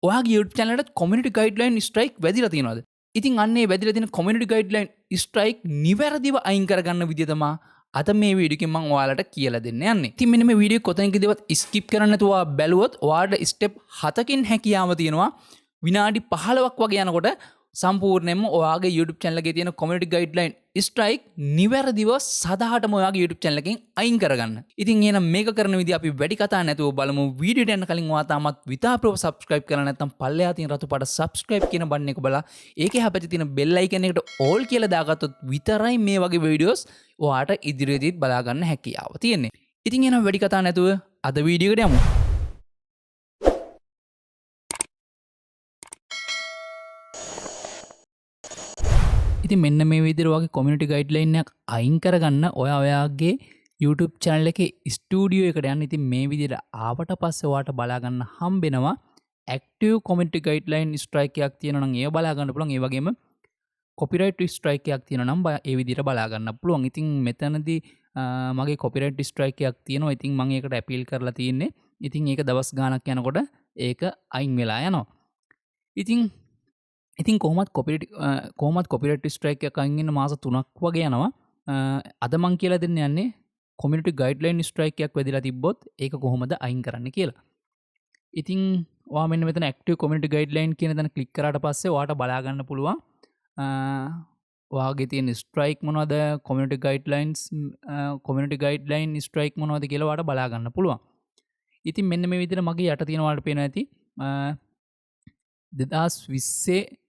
ඔයාගේ YouTube channel එකට community guideline strike වැදිලා තියෙනවද? ඉතින් අන්න ඒ වැදිලා තියෙන community guideline strike නිවැරදිව අයින් කරගන්න විදිය තමයි අද මේ වීඩියෝ එකෙන් මම ඔයාලට කියලා දෙන්න යන්නේ. ඉතින් මෙන්න මේ වීඩියෝ කොතනකදීවත් skip කරන්න නැතුව බැලුවොත් ඔයාලට step 7කින් හැකියාව තියෙනවා විනාඩි 15ක් වගේ යනකොට සම්පූර්ණයෙන්ම ඔයාගේ YouTube channel එකේ තියෙන community guideline strike නිවැරදිව සදාහටම ඔයාගේ YouTube channel එකෙන් අයින් කරගන්න. ඉතින් එහෙනම් මේක කරන විදිහ අපි වැඩි කතා නැතුව බලමු. වීඩියෝට යන්න කලින් ඔයා තාමත් විතාප්‍රව subscribe කරලා නැත්නම් පල්ලෙහා තියෙන රතු පාට subscribe කියන බටන් එක බලලා ඒකේ හැපැති තියෙන bell icon එකට all කියලා දාගත්තොත් විතරයි මේ වගේ වීඩියෝස් ඔයාට ඉදිරියේදීත් බලා ගන්න හැකියාව තියෙන්නේ. ඉතින් එහෙනම් වැඩි කතා නැතුව අද වීඩියෝ එකට යමු. ඉතින් මෙන්න මේ විදිහට ඔයාගේ community guideline එකක් අයින් කරගන්න ඔයාගේ YouTube channel එකේ studio එකට යන්න. ඉතින් මේ විදිහට ආවට පස්සේ ඔයාට බලා ගන්න හම්බෙනවා active community guideline strike එකක් තියෙනවා නම් ඒව බලා ගන්න පුළුවන්. ඒ වගේම copyright strike එකක් තියෙනවා නම් ඒ විදිහට බලා ගන්න පුළුවන්. ඉතින් මෙතනදී මගේ copyright strike එකක් තියෙනවා. ඉතින් මම ඒකට appeal කරලා තියෙන්නේ. ඉතින් ඒක දවස් ගාණක් යනකොට ඒක අයින් වෙලා යනවා. ඉතින් කොහොමත් copyright strike එකක් අයින් වෙන මාස 3ක් වගේ යනවා. අද මං කියලා දෙන්න යන්නේ community guideline strike එකක් වැදිලා තිබ්බොත් ඒක කොහොමද අයින් කරන්න කියලා. ඉතින් ඔයා මෙන්න මෙතන active community guideline කියන තැන click කරාට පස්සේ ඔයාට බලා ගන්න පුළුවන් ඔයාගේ තියෙන strike මොනවද, community guideline strike මොනවද කියලා ඔයාට බලා ගන්න පුළුවන්. ඉතින් මෙන්න මේ විදිහට මගේ යට තියෙන ඔයාලට පේනවා ඇති 2020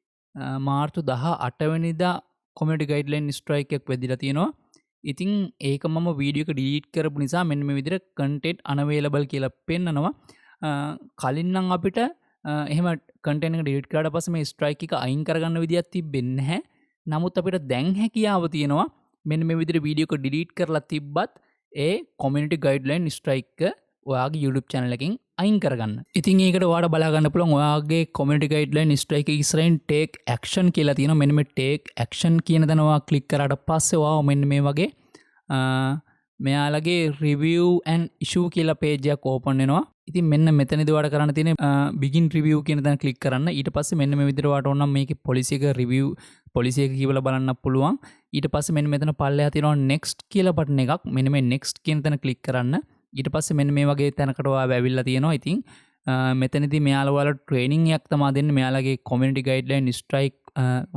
මාර්තු 18 වෙනිදා community guideline strike එකක් වැදිලා තියෙනවා. ඉතින් ඒක මම වීඩියෝ එක delete කරපු නිසා මෙන්න මේ විදිහට content unavailable කියලා පෙන්නනවා. කලින් නම් අපිට එහෙම content එක delete කරාට පස්සේ මේ strike එක අයින් කරගන්න විදියක් තිබෙන්නේ නැහැ. නමුත් අපිට දැන් හැකියාව තියෙනවා මෙන්න මේ විදිහට වීඩියෝ එක delete කරලා තිබ්බත් ඒ community guideline strike එක ඔයාගේ YouTube channel එකෙන් අයින් කරගන්න. ඉතින් ඒකට ඔයාලා බලා ගන්න පුළුවන් ඔයාගේ community guideline strike එක ඉස්සරහින් take action කියලා තියෙනවා. මෙන්න මේ take action කියන දන ඔයා click කරාට පස්සේ ඔයා මෙන්න මේ වගේ මෙයාලගේ review and issue කියලා page එකක් open වෙනවා. ඉතින් මෙන්න මෙතනදී ඔයාලා කරන්න තියෙන්නේ begin review කියන දන click කරන්න. ඊට පස්සේ මෙන්න මේ විදිහට ඔයාට ඕන නම් මේකේ policy එක කියවලා බලන්න පුළුවන්. ඊට පස්සේ මෙන්න මෙතන පල්ලෙහා තියෙනවා next කියලා button එකක්. මෙන්න මේ next කියන තැන click කරන්න. ඊට පස්සේ මෙන්න මේ වගේ තැනකට ඔයා ඇවිල්ලා තියෙනවා. ඉතින් මෙතනදී මෙයාලා ඔයාලා ට්‍රේනින් එකක් තමයි දෙන්නේ. මෙයාලගේ community guideline strike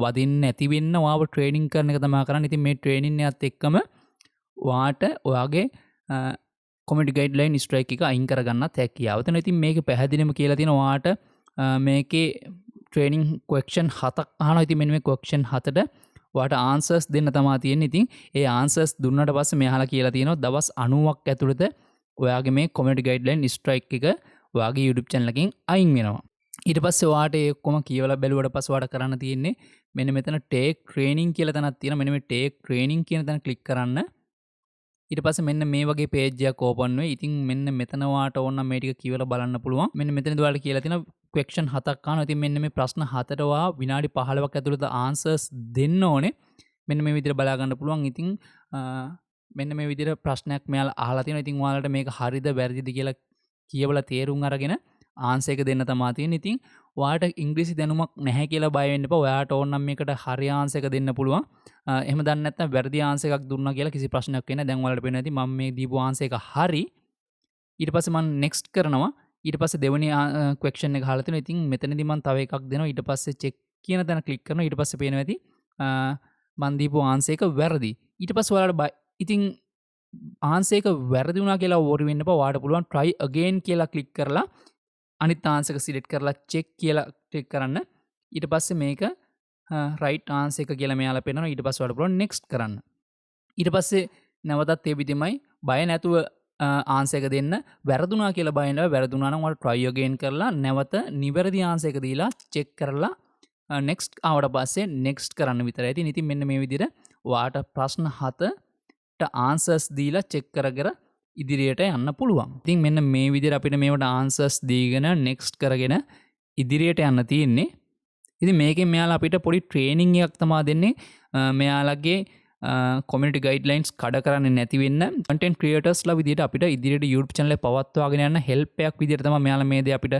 වදින්න නැති වෙන්න ඔයාව ට්‍රේනින් කරන එක තමයි කරන්නේ. ඉතින් මේ ට්‍රේනින් එකත් එක්කම ඔයාට ඔයාගේ community guideline strike එක අයින් කරගන්නත් හැකියාව තියෙනවා. ඉතින් මේකේ පැහැදිලිවම කියලා තියෙනවා ඔයාට මේකේ training question 7ක් අහනවා. ඉතින් මෙන්න මේ question 7ට ඔයාට answers දෙන්න තමයි තියෙන්නේ. ඉතින් ඒ answers දුන්නාට පස්සේ මෙයාලා කියලා තියෙනවා දවස් 90ක් ඇතුළත ඔයාගේ මේ community guideline strike එක ඔයාගේ YouTube channel එකෙන් අයින් වෙනවා. ඊට පස්සේ ඔයාට ඒ ඔක්කොම කියවලා බැලුවට පස්සේ ඔයාට කරන්න තියෙන්නේ මෙන්න මෙතන take training කියලා තැනක් තියෙනවා. මෙන්න මේ take training කියන තැන click කරන්න. ඊට පස්සේ මෙන්න මේ වගේ page එකක් open වෙයි. ඉතින් මෙන්න මෙතන ඔයාට ඕන නම් මේ ටික කියවලා බලන්න පුළුවන්. මෙන්න මෙතනදී ඔයාලට කියලා තියෙනවා question 7ක් අහනවා. ඉතින් මෙන්න මේ ප්‍රශ්න 7ට ඔයා විනාඩි 15ක් ඇතුළත answers දෙන්න ඕනේ. මෙන්න මේ විදිහට බලා ගන්න පුළුවන්. ඉතින් මෙන්න මේ විදිහට ප්‍රශ්නයක් මෙයාලා අහලා තියෙනවා. ඉතින් ඔයාලට මේක හරිද වැරදිද කියලා කියවලා තේරුම් අරගෙන ආන්සර් එක දෙන්න තමයි තියෙන්නේ. ඉතින් ඔයාට ඉංග්‍රීසි දැනුමක් නැහැ කියලා බය වෙන්න එපා. ඔයාට ඕන නම් මේකට හරි ආන්සර් එක දෙන්න පුළුවන්. එහෙම දන්නේ නැත්නම් වැරදි ආන්සර් එකක් දුන්නා කියලා කිසි ප්‍රශ්නයක් වෙන්නේ නැහැ. දැන් ඔයාලට පේනවා ඇති මම මේ දීපු ආන්සර් එක හරි. ඊට පස්සේ මම next කරනවා. ඊට පස්සේ දෙවෙනි question එක අහලා තියෙනවා. ඉතින් මෙතනදී මම තව එකක් දෙනවා. ඊට පස්සේ check කියන තැන click කරනවා. ඊට පස්සේ පේනවා ඇති මම දීපු ආන්සර් එක වැරදි. ඊට පස්සේ ඔයාලට ඉතින් ආන්සර් එක වැරදි වුණා කියලා worry වෙන්න එපා. ඔයාලට පුළුවන් try again කියලා click කරලා අනිත් ආන්සර් එක select කරලා check කියලා click කරන්න. ඊට පස්සේ මේක right answer එක කියලා මෙයාලා පෙන්නනවා. ඊට පස්සේ ඔයාලට පුළුවන් next කරන්න. ඊට පස්සේ නැවතත් ඒ විදිහමයි බය නැතුව ආන්සර් එක දෙන්න. වැරදුනා කියලා බය නැව. වැරදුනා නම් ඔයාලා try again කරලා නැවත නිවැරදි ආන්සර් එක දීලා check කරලා next ආවට පස්සේ next කරන්න විතරයි. ඉතින් මෙන්න මේ විදිහට ඔයාට ප්‍රශ්න 7 answers දීලා check කර ඉදිරියට යන්න පුළුවන්. ඉතින් මෙන්න මේ විදිහට අපිට මේවට answers දීගෙන next කරගෙන ඉදිරියට යන්න තියෙන්නේ. ඉතින් මේකෙන් මෙයාලා අපිට පොඩි training එකක් තමයි දෙන්නේ. මෙයාලගේ community guidelines කඩ කරන්නේ නැති වෙන්න content creators ලා විදිහට අපිට ඉදිරියට YouTube channel එක පවත්වාගෙන යන්න help එකක් විදිහට තමයි මෙයාලා මේ දේ අපිට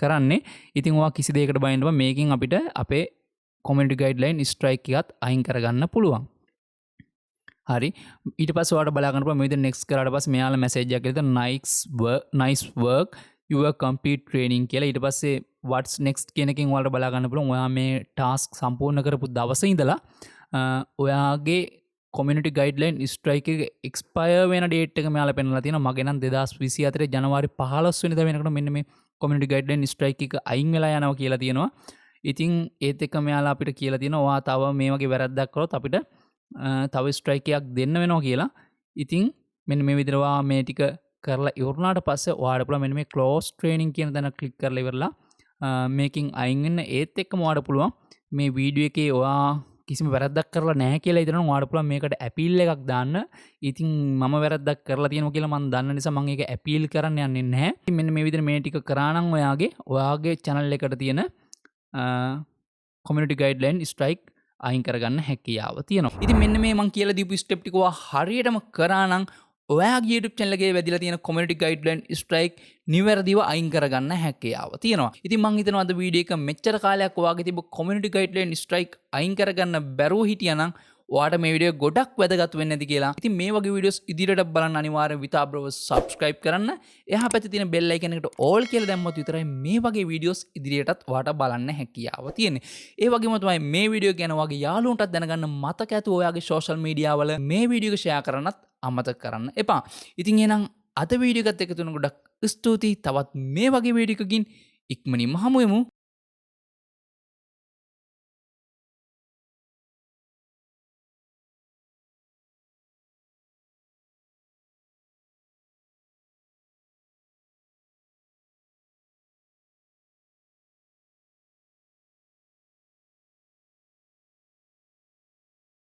කරන්නේ. ඉතින් ඔයා කිසි දෙයකට බයින්න බෑ. මේකෙන් අපිට අපේ community guideline strike එකත් අයින් කරගන්න පුළුවන්. හරි ඊට පස්සේ ඔයාලට බලා ගන්න පුළුවන් මේ විදිහට next කරාට පස්සේ මෙයාලා message එකක් එනවා nice work your complete training කියලා. ඊට පස්සේ what's next කියන එකෙන් ඔයාලට බලා ගන්න පුළුවන් ඔයා මේ task සම්පූර්ණ කරපු දවසේ ඉඳලා ඔයාගේ community guideline strike එක expire වෙන date එක මෙයාලා පෙන්නලා තියෙනවා. මගේ නම් 2024 ජනවාරි 15 වෙනිදා වෙනකොට මෙන්න මේ community guideline strike එක අයින් වෙලා යනවා කියලා තියෙනවා. ඉතින් ඒත් එක්ක මෙයාලා අපිට කියලා තියෙනවා ඔයා තව මේ වගේ වැරද්දක් කරොත් අපිට තව ස්ට්‍රයික් එකක් දෙන්න වෙනවා කියලා. ඉතින් මෙන්න මේ විදිහට ඔයා මේ ටික කරලා ඉවරනාට පස්සේ ඔයාලට පුළුවන් මෙන්න මේ close training කියන තැන ක්ලික් කරලා ඉවරලා මේකෙන් අයින් වෙන්න. ඒත් එක්කම ඔයාලට පුළුවන් මේ වීඩියෝ එකේ ඔයා කිසිම වැරද්දක් කරලා නැහැ කියලා හිතනවා ඔයාලට පුළුවන් මේකට ඇපීල් එකක් දාන්න. ඉතින් මම වැරද්දක් කරලා තියෙනවා කියලා මම දන්න නිසා මම ඒක ඇපීල් කරන්න යන්නේ නැහැ. ඉතින් මෙන්න මේ විදිහට මේ ටික කරා නම් ඔයාගේ channel එකට තියෙන community guideline strike අයින් කරගන්න හැකියාව තියෙනවා. ඉතින් මෙන්න මේ මම කියලා දීපු ස්ටෙප් ටික ඔයා හරියටම කරා නම් ඔයාගේ YouTube channel එකේ වැදිලා තියෙන community guideline strike නිවැරදිව අයින් කරගන්න හැකියාව තියෙනවා. ඉතින් මම හිතනවා අද වීඩියෝ එක මෙච්චර කාලයක් ඔයාගේ තිබු community guideline strike අයින් කරගන්න බැරුව හිටියානම් ඔයාට මේ වීඩියෝ ගොඩක් වැදගත් වෙන්නේ නැති කියලා. ඉතින් මේ වගේ වීඩියෝස් ඉදිරියට බලන්න අනිවාර්යෙන් විතාබ්‍රව subscribe කරන්න. එහා පැත්තේ තියෙන bell icon එකට all කියලා දැම්මොත් විතරයි මේ වගේ වීඩියෝස් ඉදිරියටත් ඔයාට බලන්න හැකියාව තියෙන්නේ. ඒ වගේම තමයි මේ වීඩියෝ ගැන ඔයාගේ යාළුවන්ටත් දැනගන්න මතක ඇතුව ඔයාගේ social media වල මේ වීඩියෝ එක share කරන්නත් අමතක කරන්න එපා. ඉතින් එහෙනම් අද වීඩියෝ එකත් එක්ක තුන ගොඩක් ස්තුතියි. තවත් මේ වගේ වීඩියෝ එකකින් ඉක්මනින්ම හමු වෙමු.